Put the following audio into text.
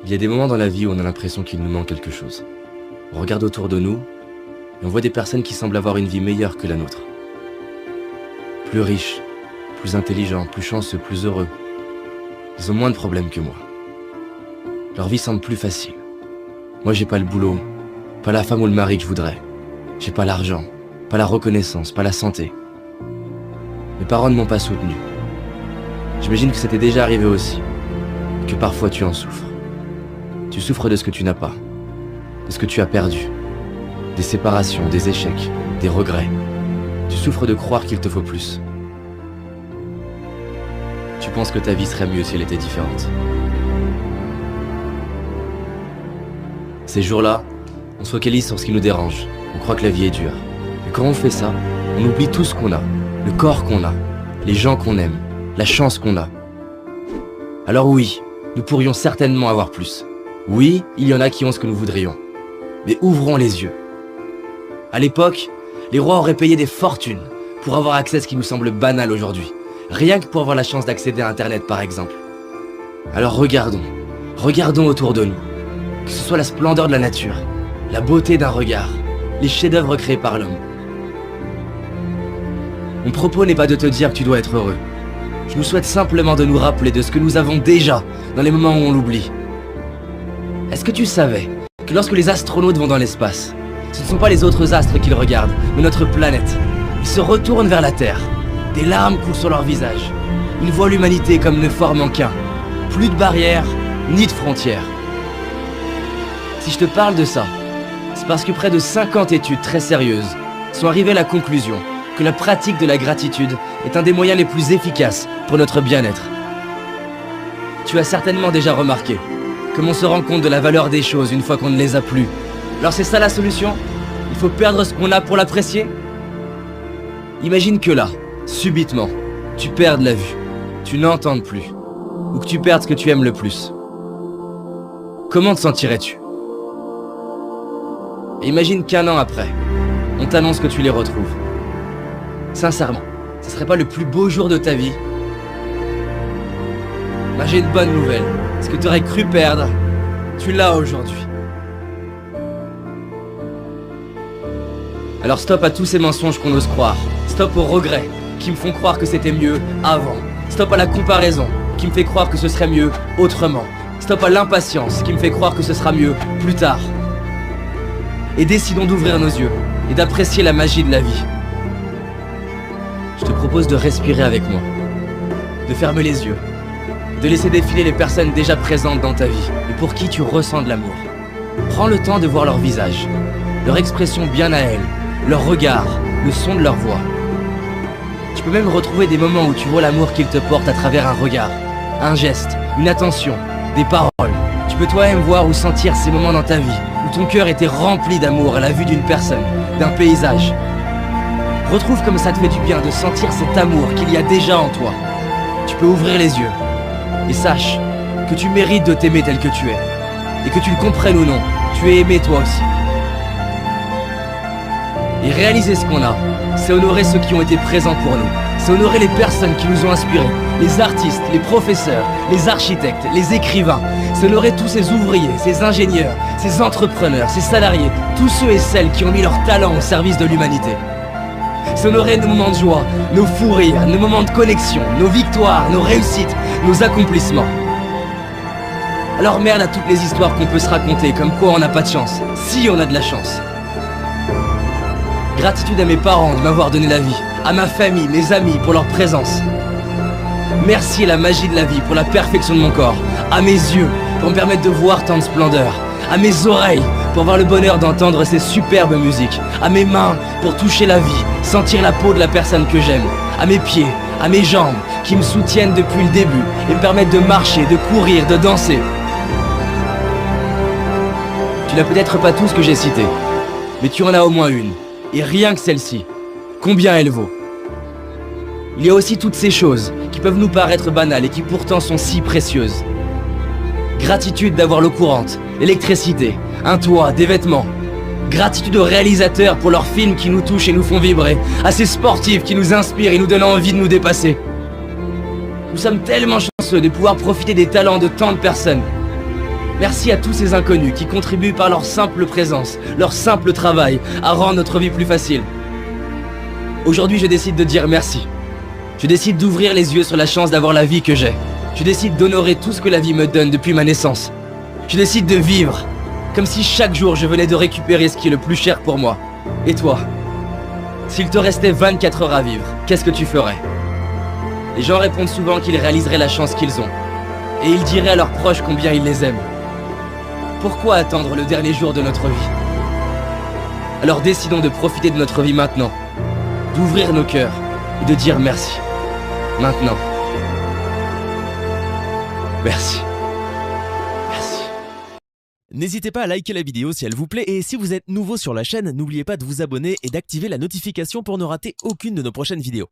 Il y a des moments dans la vie où on a l'impression qu'il nous manque quelque chose. On regarde autour de nous et on voit des personnes qui semblent avoir une vie meilleure que la nôtre. Plus riches, plus intelligents, plus chanceux, plus heureux. Ils ont moins de problèmes que moi. Leur vie semble plus facile. Moi, j'ai pas le boulot, pas la femme ou le mari que je voudrais. J'ai pas l'argent, pas la reconnaissance, pas la santé. Mes parents ne m'ont pas soutenu. J'imagine que ça t'est déjà arrivé aussi, que parfois tu en souffres. Tu souffres de ce que tu n'as pas, de ce que tu as perdu, des séparations, des échecs, des regrets. Tu souffres de croire qu'il te faut plus. Tu penses que ta vie serait mieux si elle était différente. Ces jours-là, on se focalise sur ce qui nous dérange. On croit que la vie est dure. Et quand on fait ça, on oublie tout ce qu'on a, le corps qu'on a, les gens qu'on aime, la chance qu'on a. Alors oui, nous pourrions certainement avoir plus. Oui, il y en a qui ont ce que nous voudrions. Mais ouvrons les yeux. À l'époque, les rois auraient payé des fortunes pour avoir accès à ce qui nous semble banal aujourd'hui. Rien que pour avoir la chance d'accéder à Internet par exemple. Alors regardons autour de nous. Que ce soit la splendeur de la nature, la beauté d'un regard, les chefs-d'œuvre créés par l'homme. Mon propos n'est pas de te dire que tu dois être heureux. Je nous souhaite simplement de nous rappeler de ce que nous avons déjà dans les moments où on l'oublie. Est-ce que tu savais que lorsque les astronautes vont dans l'espace, ce ne sont pas les autres astres qu'ils regardent, mais notre planète. Ils se retournent vers la Terre. Des larmes coulent sur leur visage. Ils voient l'humanité comme ne formant qu'un. Plus de barrières, ni de frontières. Si je te parle de ça, c'est parce que près de 50 études très sérieuses sont arrivées à la conclusion que la pratique de la gratitude est un des moyens les plus efficaces pour notre bien-être. Tu as certainement déjà remarqué comme on se rend compte de la valeur des choses une fois qu'on ne les a plus. Alors c'est ça la solution? Il faut perdre ce qu'on a pour l'apprécier? Imagine que là, subitement, tu perdes la vue, tu n'entends plus, ou que tu perdes ce que tu aimes le plus. Comment te sentirais-tu? Et imagine qu'un an après, on t'annonce que tu les retrouves. Sincèrement, ce serait pas le plus beau jour de ta vie? Bah, j'ai une bonne nouvelle. Ce que tu aurais cru perdre, tu l'as aujourd'hui. Alors stop à tous ces mensonges qu'on ose croire. Stop aux regrets qui me font croire que c'était mieux avant. Stop à la comparaison qui me fait croire que ce serait mieux autrement. Stop à l'impatience qui me fait croire que ce sera mieux plus tard. Et décidons d'ouvrir nos yeux et d'apprécier la magie de la vie. Je te propose de respirer avec moi, de fermer les yeux, de laisser défiler les personnes déjà présentes dans ta vie et pour qui tu ressens de l'amour. Prends le temps de voir leur visage, leur expression bien à elles, leur regard, le son de leur voix. Tu peux même retrouver des moments où tu vois l'amour qu'ils te portent à travers un regard, un geste, une attention, des paroles. Tu peux toi-même voir ou sentir ces moments dans ta vie où ton cœur était rempli d'amour à la vue d'une personne, d'un paysage. Retrouve comme ça te fait du bien de sentir cet amour qu'il y a déjà en toi. Tu peux ouvrir les yeux et sache que tu mérites de t'aimer tel que tu es. Et que tu le comprennes ou non, tu es aimé toi aussi. Et réaliser ce qu'on a, c'est honorer ceux qui ont été présents pour nous. C'est honorer les personnes qui nous ont inspirés. Les artistes, les professeurs, les architectes, les écrivains. C'est honorer tous ces ouvriers, ces ingénieurs, ces entrepreneurs, ces salariés. Tous ceux et celles qui ont mis leur talent au service de l'humanité. C'est honorer nos moments de joie, nos fous rires, nos moments de connexion, nos victoires, nos réussites, nos accomplissements. Alors merde à toutes les histoires qu'on peut se raconter, comme quoi on n'a pas de chance, si on a de la chance. Gratitude à mes parents de m'avoir donné la vie, à ma famille, mes amis pour leur présence. Merci à la magie de la vie pour la perfection de mon corps, à mes yeux pour me permettre de voir tant de splendeur, à mes oreilles pour avoir le bonheur d'entendre ces superbes musiques, à mes mains pour toucher la vie, sentir la peau de la personne que j'aime, à mes pieds, à mes jambes qui me soutiennent depuis le début et me permettent de marcher, de courir, de danser. Tu n'as peut-être pas tout ce que j'ai cité, mais tu en as au moins une, et rien que celle-ci, combien elle vaut? Il y a aussi toutes ces choses qui peuvent nous paraître banales et qui pourtant sont si précieuses. Gratitude d'avoir l'eau courante, l'électricité, un toit, des vêtements. Gratitude aux réalisateurs pour leurs films qui nous touchent et nous font vibrer, à ces sportifs qui nous inspirent et nous donnent envie de nous dépasser. Nous sommes tellement chanceux de pouvoir profiter des talents de tant de personnes. Merci à tous ces inconnus qui contribuent par leur simple présence, leur simple travail, à rendre notre vie plus facile. Aujourd'hui, je décide de dire merci. Je décide d'ouvrir les yeux sur la chance d'avoir la vie que j'ai. Je décide d'honorer tout ce que la vie me donne depuis ma naissance. Je décide de vivre, comme si chaque jour je venais de récupérer ce qui est le plus cher pour moi. Et toi? S'il te restait 24 heures à vivre, qu'est-ce que tu ferais? Les gens répondent souvent qu'ils réaliseraient la chance qu'ils ont. Et ils diraient à leurs proches combien ils les aiment. Pourquoi attendre le dernier jour de notre vie? Alors décidons de profiter de notre vie maintenant, d'ouvrir nos cœurs et de dire merci. Maintenant. Merci. Merci. N'hésitez pas à liker la vidéo si elle vous plaît et si vous êtes nouveau sur la chaîne, n'oubliez pas de vous abonner et d'activer la notification pour ne rater aucune de nos prochaines vidéos.